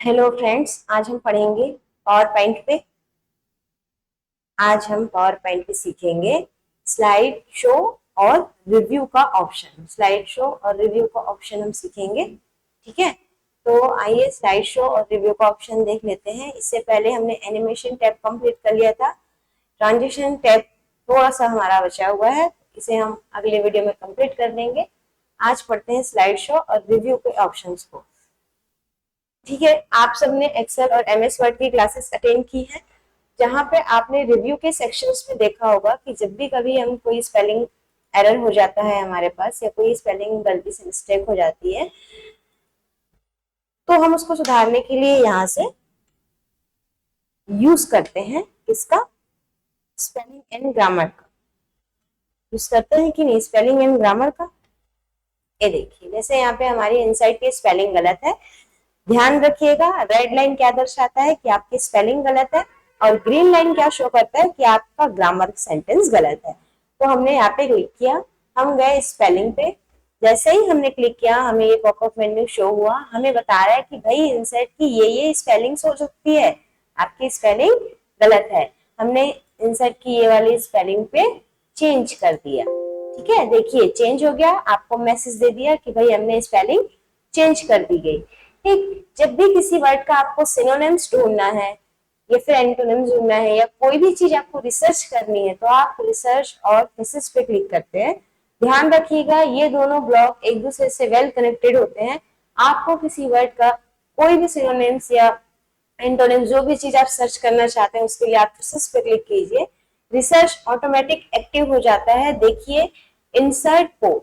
Hello friends, आज हम पढ़ेंगे पावर पॉइंट पे। आज हम पावर पॉइंट पे सीखेंगे स्लाइड शो और रिव्यू का ऑप्शन। स्लाइड शो और रिव्यू का ऑप्शन हम सीखेंगे। ठीक है, तो आइए स्लाइड शो और रिव्यू का ऑप्शन देख लेते हैं। इससे पहले हमने एनिमेशन टैब कंप्लीट कर लिया था। ट्रांजिशन टैब थोड़ा सा हमारा बचा हुआ है, इसे हम अगले वीडियो में कंप्लीट कर देंगे। आज पढ़ते हैं स्लाइड शो और रिव्यू के ऑप्शंस को। ठीक है, आप सबने एक्सेल और एमएस वर्ड की क्लासेस अटेंड की है, जहां पे आपने रिव्यू के सेक्शंस में देखा होगा कि जब भी कभी हम कोई स्पेलिंग एरर हो जाता है हमारे पास, या कोई स्पेलिंग गलती से मिस्टेक हो जाती है, तो हम उसको सुधारने के लिए यहाँ से यूज करते हैं किसका? स्पेलिंग एंड ग्रामर का यूज करते हैं कि नहीं? स्पेलिंग एंड ग्रामर का। ये देखिए, जैसे यहाँ पे हमारी इनसाइड की स्पेलिंग गलत है, ध्यान रखिएगा। रेड लाइन क्या दर्शाता है कि आपकी स्पेलिंग गलत है, और ग्रीन लाइन क्या शो करता है कि आपका ग्रामर सेंटेंस गलत है। तो हमने यहाँ पे क्लिक किया, हम गए स्पेलिंग पे। जैसे ही हमने क्लिक किया, हमें ये पॉपअप मेन्यू शो हुआ। हमें बता रहा है कि भाई इंसर्ट की ये स्पेलिंग हो सकती है, आपकी स्पेलिंग गलत है। हमने इंसर्ट की ये वाली स्पेलिंग पे चेंज कर दिया। ठीक है, देखिए चेंज हो गया, आपको मैसेज दे दिया कि भाई हमने स्पेलिंग चेंज कर दी गई। ठीक, जब भी किसी वर्ड का आपको सिनोनिम्स ढूंढना है या फिर एंटोनिम्स ढूंढना है, या कोई भी चीज आपको रिसर्च करनी है, तो आप रिसर्च और थीसिस पे क्लिक करते हैं। ध्यान रखिएगा, ये दोनों ब्लॉक एक दूसरे से वेल कनेक्टेड होते हैं। आपको किसी वर्ड का कोई भी सिनोनिम्स या एंटोनिम्स, जो भी चीज आप सर्च करना चाहते हैं, उसके लिए आप थीसिस पे क्लिक कीजिए। रिसर्च ऑटोमेटिक एक्टिव हो जाता है। देखिए, इंसर्ट को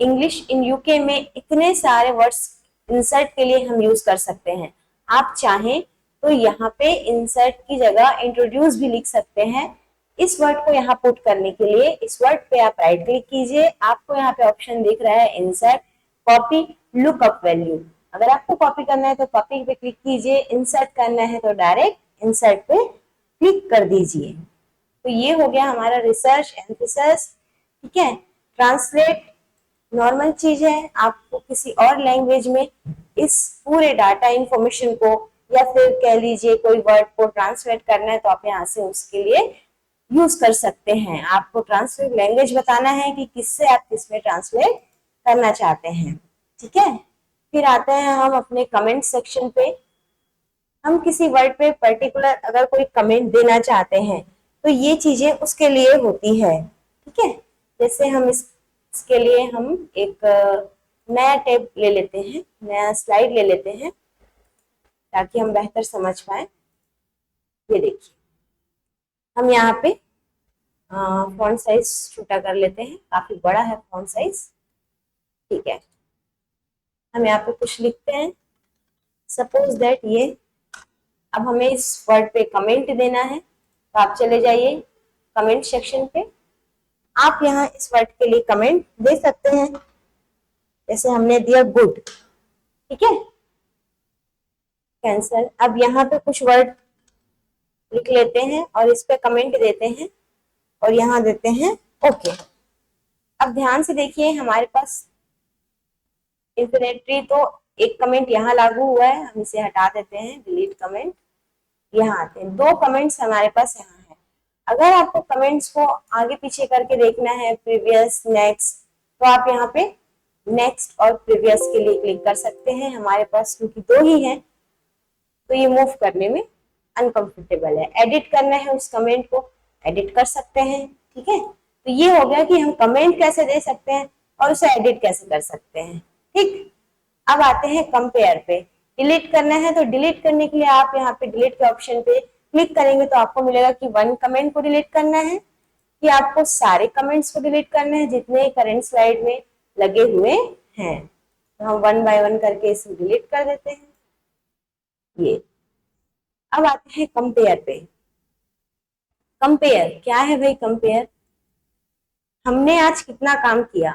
इंग्लिश इन यूके में इतने सारे वर्ड्स इंसर्ट के लिए हम यूज कर सकते हैं। आप चाहें तो यहाँ पे इंसर्ट की जगह इंट्रोड्यूस भी लिख सकते हैं। इस वर्ड को यहाँ पुट करने के लिए इस वर्ड पे आप राइट क्लिक कीजिए। आपको यहाँ पे ऑप्शन दिख रहा है इंसर्ट, कॉपी, लुकअप वैल्यू। अगर आपको कॉपी करना है तो कॉपी पे क्लिक कीजिए, इंसर्ट करना है तो डायरेक्ट इंसर्ट पे क्लिक कर दीजिए। तो ये हो गया हमारा रिसर्च एम्फेसिस। ठीक है, ट्रांसलेट नॉर्मल चीज है। आपको किसी और लैंग्वेज में इस पूरे डाटा इंफॉर्मेशन को, या फिर कह लीजिए कोई वर्ड को ट्रांसलेट करना है, तो आप यहाँ से उसके लिए यूज कर सकते हैं। आपको ट्रांसलेट लैंग्वेज बताना है कि किससे आप किसमें ट्रांसलेट करना चाहते हैं। ठीक है, फिर आते हैं हम अपने कमेंट सेक्शन पे। हम किसी वर्ड पे पर्टिकुलर अगर कोई कमेंट देना चाहते हैं, तो ये चीजें उसके लिए होती है। ठीक है, जैसे हम इसके लिए हम एक नया टैब ले लेते हैं, नया स्लाइड ले लेते हैं, ताकि हम बेहतर समझ पाए। ये देखिए, हम यहाँ पे फॉन्ट साइज छोटा कर लेते हैं, काफी बड़ा है फॉन्ट साइज। ठीक है, हम यहाँ पे कुछ लिखते हैं, सपोज दैट ये। अब हमें इस वर्ड पे कमेंट देना है, तो आप चले जाइए कमेंट सेक्शन पे। आप यहाँ इस वर्ड के लिए कमेंट दे सकते हैं, जैसे हमने दिया गुड। ठीक है, कैंसल। अब यहाँ पे कुछ वर्ड लिख लेते हैं और इस पे कमेंट देते हैं, और यहाँ देते हैं ओके। अब ध्यान से देखिए, हमारे पास इंफिनिटी तो एक कमेंट यहाँ लागू हुआ है, हम इसे हटा देते हैं, डिलीट कमेंट। यहाँ आते हैं, दो कमेंट्स हमारे पास यहाँ है। अगर आपको कमेंट्स को आगे पीछे करके देखना है, प्रीवियस, नेक्स्ट, तो आप यहाँ पे नेक्स्ट और प्रीवियस के लिए क्लिक कर सकते हैं। हमारे पास क्योंकि दो ही हैं, तो ये मूव करने में अनकंफर्टेबल है। एडिट करना है उस कमेंट को, एडिट कर सकते हैं। ठीक है, तो ये हो गया कि हम कमेंट कैसे दे सकते हैं और उसे एडिट कैसे कर सकते हैं। ठीक, अब आते हैं कंपेयर पे। डिलीट करना है, तो डिलीट करने के लिए आप यहाँ पे डिलीट के ऑप्शन पे क्लिक करेंगे, तो आपको मिलेगा कि वन कमेंट को डिलीट करना है, कि आपको सारे कमेंट्स को डिलीट करना है जितने करंट स्लाइड में लगे हुए हैं। तो हम वन बाय वन करके इसे डिलीट कर देते हैं। ये, अब आते हैं कंपेयर पे। कंपेयर क्या है भाई? कंपेयर, हमने आज कितना काम किया,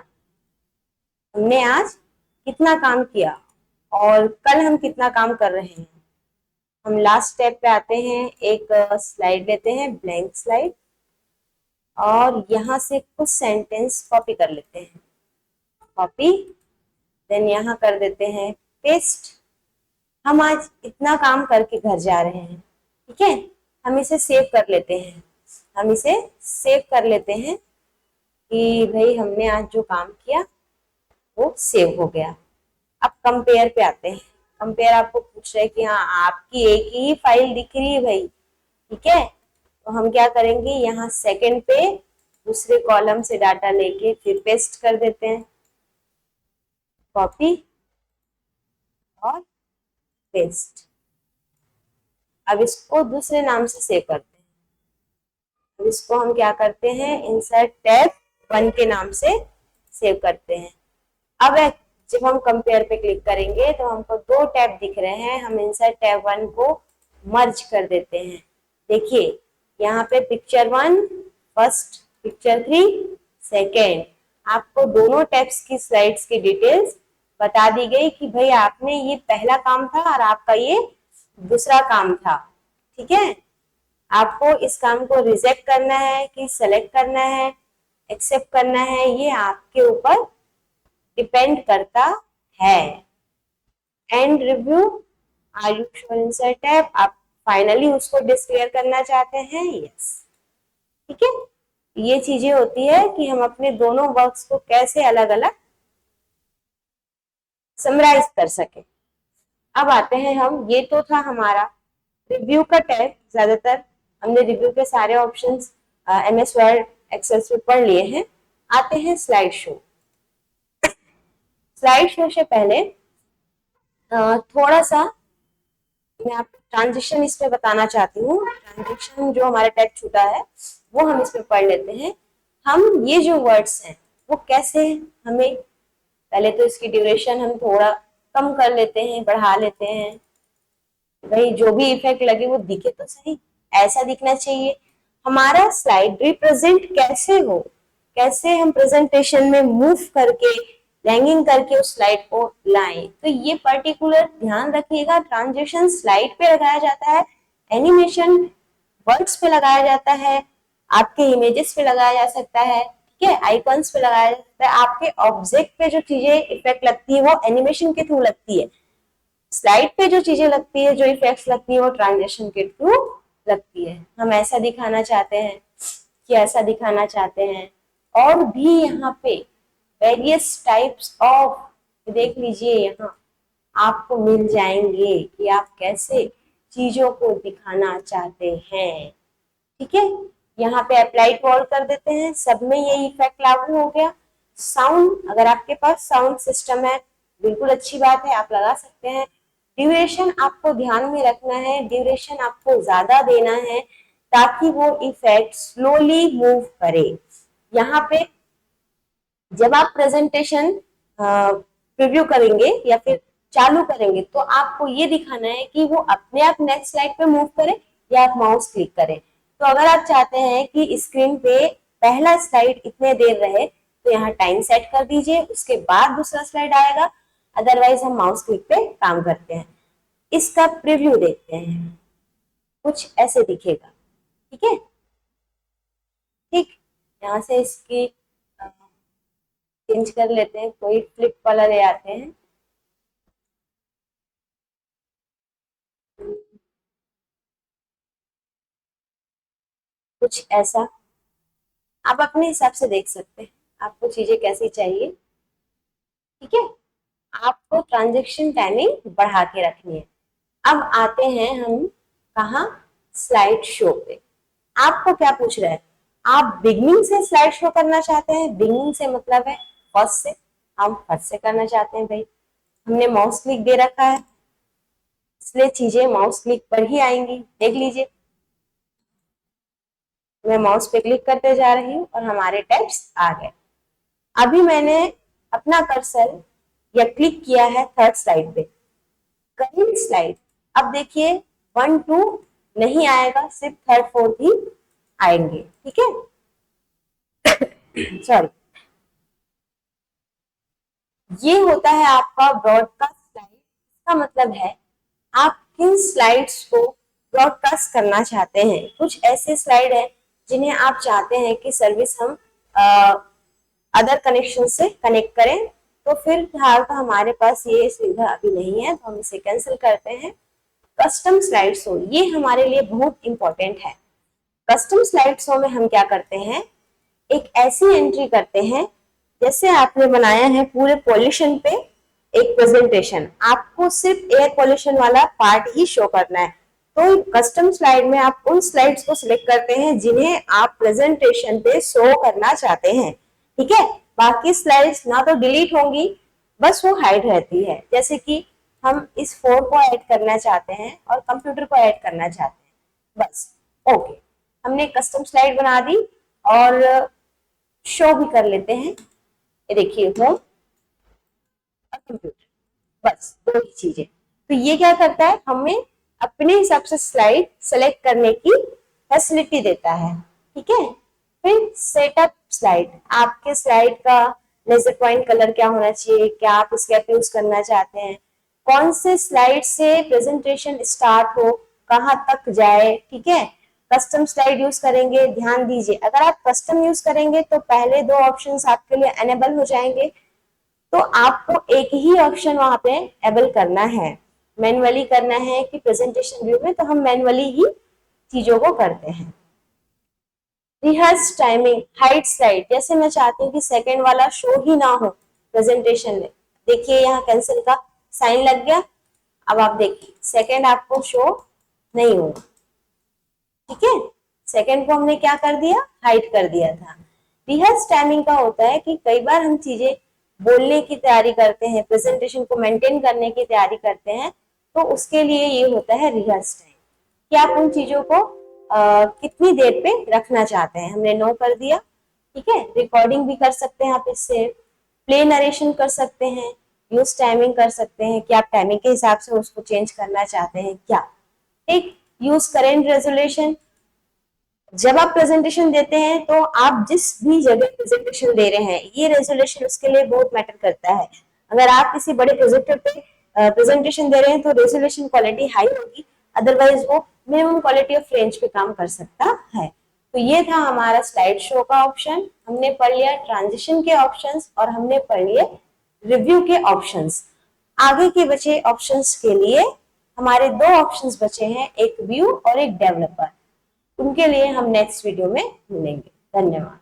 हमने आज कितना काम किया और कल हम कितना काम कर रहे हैं। हम लास्ट स्टेप पे आते हैं, एक स्लाइड लेते हैं, ब्लैंक स्लाइड, और यहाँ से कुछ सेंटेंस कॉपी कर लेते हैं। कॉपी, देन यहाँ कर देते हैं पेस्ट। हम आज इतना काम करके घर जा रहे हैं, ठीक है, हम इसे सेव कर लेते हैं, हम इसे सेव कर लेते हैं कि भाई हमने आज जो काम किया वो सेव हो गया। अब कंपेयर पे आते हैं। कंपेयर आपको पूछ रहे हैं कि हाँ आपकी एक ही फाइल दिख रही है भाई, ठीक है, तो हम क्या करेंगे, यहाँ सेकंड पे दूसरे कॉलम से डाटा लेके फिर पेस्ट कर देते हैं, कॉपी और पेस्ट। अब इसको दूसरे नाम से सेव करते हैं। अब इसको हम क्या करते हैं, इंसर्ट टैब 1 के नाम से सेव करते हैं। अब जब हम कंपेयर पे क्लिक करेंगे तो हमको 2 टैब दिख रहे हैं, हम इंसर्ट टैब 1 को मर्ज कर देते हैं। देखिए यहाँ पे पिक्चर 1 फर्स्ट, पिक्चर 3 सेकेंड, आपको दोनों टैब्स की स्लाइड्स की डिटेल्स बता दी गई कि भाई आपने ये पहला काम था और आपका ये दूसरा काम था, ठीक है। आपको इस काम को रिजेक्ट करना है कि सेलेक्ट करना है, एक्सेप्ट करना है, ये आपके ऊपर डिपेंड करता है। And review, are you sure insert tab, आप फाइनली उसको डिस्क्लेयर करना चाहते हैं, यस, ठीक है। ये चीजें होती है कि हम अपने दोनों वर्क्स को कैसे अलग अलग समराइज कर सके। अब आते हैं हम, ये तो था हमारा रिव्यू का टैब। ज्यादातर हमने रिव्यू के सारे ऑप्शंस एमएस वर्ड एक्सेल में पढ़ लिए हैं। आते हैं स्लाइड शो। स्लाइड शो से पहले थोड़ा सा मैं आपको ट्रांजिशन इसमें बताना चाहती हूँ। ट्रांजिशन जो हमारा टैग छूटा है वो हम इसमें पढ़ लेते हैं। हम ये जो वर्ड्स हैं वो कैसे, हमें पहले तो इसकी ड्यूरेशन हम थोड़ा कम कर लेते हैं, बढ़ा लेते हैं, भाई जो भी इफेक्ट लगे वो दिखे तो सही, ऐसा दिखना चाहिए। हमारा स्लाइड रिप्रेजेंट कैसे हो, कैसे हम प्रेजेंटेशन में मूव करके हैंगिंग करके उस स्लाइड को लाएं, तो ये पर्टिकुलर ध्यान रखिएगा। ट्रांजिशन स्लाइड पे लगाया जाता है, एनिमेशन वर्ड्स पे लगाया जाता है, आपके इमेजेस पे लगाया जा सकता है, ठीक है, आइकॉन्स पे लगाया जा सकता है। आपके ऑब्जेक्ट पे जो चीजें इफेक्ट लगती है वो एनिमेशन के थ्रू लगती है, स्लाइड पे जो चीजें लगती है, जो इफेक्ट्स लगती है वो ट्रांजिशन के थ्रू लगती है। हम ऐसा दिखाना चाहते हैं कि ऐसा दिखाना चाहते हैं। और भी यहाँ पे वेरियस टाइप्स ऑफ, देख लीजिए यहाँ आपको मिल जाएंगे कि आप कैसे चीजों को दिखाना चाहते हैं, ठीक है। यहाँ पे अप्लाई ऑल कर देते हैं, सब में ये इफेक्ट लागू हो गया। साउंड, अगर आपके पास साउंड सिस्टम है बिल्कुल अच्छी बात है, आप लगा सकते हैं। ड्यूरेशन आपको ध्यान में रखना है, ड्यूरेशन आपको ज्यादा देना है ताकि वो इफेक्ट स्लोली मूव करे। यहाँ पे जब आप प्रेजेंटेशन प्रीव्यू करेंगे या फिर चालू करेंगे तो आपको ये दिखाना है कि वो अपने आप नेक्स्ट स्लाइड पे मूव करे या आप माउस क्लिक करें। तो अगर आप चाहते हैं कि स्क्रीन पे पहला स्लाइड इतने देर रहे तो यहाँ टाइम सेट कर दीजिए, उसके बाद दूसरा स्लाइड आएगा, अदरवाइज हम माउस क्लिक पे काम करते हैं। इसका प्रीव्यू देखते हैं, कुछ ऐसे दिखेगा, ठीक है। ठीक, यहाँ से इसकी चेंज कर लेते हैं, कोई फ्लिप वाला ले आते हैं। कुछ ऐसा आप अपने हिसाब से देख सकते हैं, आपको चीजें कैसी चाहिए, ठीक है। आपको ट्रांजैक्शन टाइमिंग बढ़ा के रखनी है। अब आते हैं हम कहा, स्लाइड शो पे। आपको क्या पूछ रहा है, आप बिगनिंग से स्लाइड शो करना चाहते हैं, बिगनिंग से मतलब है फर्स्ट से, हम फर्स्ट से करना चाहते हैं भाई, हमने माउस क्लिक दे रखा है इसलिए चीजें माउस क्लिक पर ही आएंगी। देख लीजिए मैं माउस पे क्लिक करते जा रही हूँ और हमारे टेक्स्ट आ गए। अभी मैंने अपना कर्सर या क्लिक किया है थर्ड स्लाइड पे, करेंट स्लाइड। अब देखिए 1 2 नहीं आएगा, सिर्फ थर्ड फोर्थ ही आएंगे, ठीक है। सॉरी, ये होता है आपका ब्रॉडकास्ट स्लाइड। इसका मतलब है आप किन स्लाइड्स को ब्रॉडकास्ट करना चाहते हैं। कुछ ऐसे स्लाइड हैं जिन्हें आप चाहते हैं कि सर्विस हम अदर कनेक्शन से कनेक्ट करें, तो फिलहाल तो हमारे पास ये सुविधा अभी नहीं है, तो हम इसे कैंसिल करते हैं। कस्टम स्लाइड शो, ये हमारे लिए बहुत इंपॉर्टेंट है। कस्टम स्लाइड शो में हम क्या करते हैं, एक ऐसी एंट्री करते हैं जैसे आपने बनाया है पूरे पॉल्यूशन पे एक प्रेजेंटेशन, आपको सिर्फ एयर पॉल्यूशन वाला पार्ट ही शो करना है। तो कस्टम स्लाइड में आप उन स्लाइड्स को सिलेक्ट करते हैं जिन्हें आप प्रेजेंटेशन पे शो करना चाहते हैं, ठीक है। बाकी स्लाइड्स ना तो डिलीट होंगी, बस वो हाइड रहती है। जैसे कि हम इस 4 को ऐड करना चाहते हैं और कंप्यूटर को ऐड करना चाहते हैं, बस। ओके, हमने कस्टम स्लाइड बना दी और शो भी कर लेते हैं। ये देखिए, होम और कंप्यूटर, बस 2 ही चीजें। तो ये क्या करता है, हमें अपने हिसाब से स्लाइड सेलेक्ट करने की फैसिलिटी देता है, ठीक है। फिर सेटअप स्लाइड, आपके स्लाइड का लेजर पॉइंट कलर क्या होना चाहिए, क्या आप स्केप यूज करना चाहते हैं, कौन से स्लाइड से प्रेजेंटेशन स्टार्ट हो, कहाँ तक जाए, ठीक है। कस्टम स्लाइड यूज करेंगे, ध्यान दीजिए, अगर आप कस्टम यूज करेंगे तो पहले 2 ऑप्शंस आपके लिए एनेबल हो जाएंगे, तो आपको एक ही ऑप्शन वहां पे एबल करना है। मैनुअली करना है कि प्रेजेंटेशन व्यू में, तो हम मैनुअली ही चीजों को करते हैं। रिहर्स टाइमिंग, हाइड स्लाइड, जैसे मैं चाहती हूँ कि सेकंड वाला शो ही ना हो प्रेजेंटेशन में, देखिए यहाँ कैंसिल का साइन लग गया। अब आप देखिए सेकंड आपको शो नहीं होगा, ठीक है। सेकंड को हमने क्या कर दिया, हाइड कर दिया था। रिहर्स टाइमिंग का होता है कि कई बार हम चीजें बोलने की तैयारी करते हैं, प्रेजेंटेशन को मेंटेन करने की तैयारी करते हैं, तो उसके लिए ये होता है रिहर्स टाइम, कि आप उन चीजों को कितनी देर पे रखना चाहते हैं। हमने नो कर दिया, ठीक है। रिकॉर्डिंग भी कर सकते हैं आप इससे, प्ले नरेशन कर सकते हैं, यूज टाइमिंग कर सकते हैं कि आप टाइमिंग के हिसाब से उसको चेंज करना चाहते हैं क्या, ठीक। यूज करेंट रेजोल्यूशन, जब आप प्रेजेंटेशन देते हैं तो आप जिस भी जगह प्रेजेंटेशन दे रहे हैं, ये रेजोल्यूशन उसके लिए बहुत मैटर करता है। अगर आप किसी बड़े प्रोजेक्टर पे प्रेजेंटेशन दे रहे हैं तो रेजोल्यूशन क्वालिटी हाई होगी, अदरवाइज वो मिनिमम क्वालिटी ऑफ रेंज पे काम कर सकता है। तो ये था हमारा स्लाइड शो का ऑप्शन, हमने पढ़ लिया ट्रांजिशन के ऑप्शंस और हमने पढ़ लिए रिव्यू के ऑप्शंस। आगे के बचे ऑप्शंस के लिए हमारे 2 ऑप्शंस बचे हैं, एक व्यू और एक डेवलपर। उनके लिए हम नेक्स्ट वीडियो में मिलेंगे। धन्यवाद।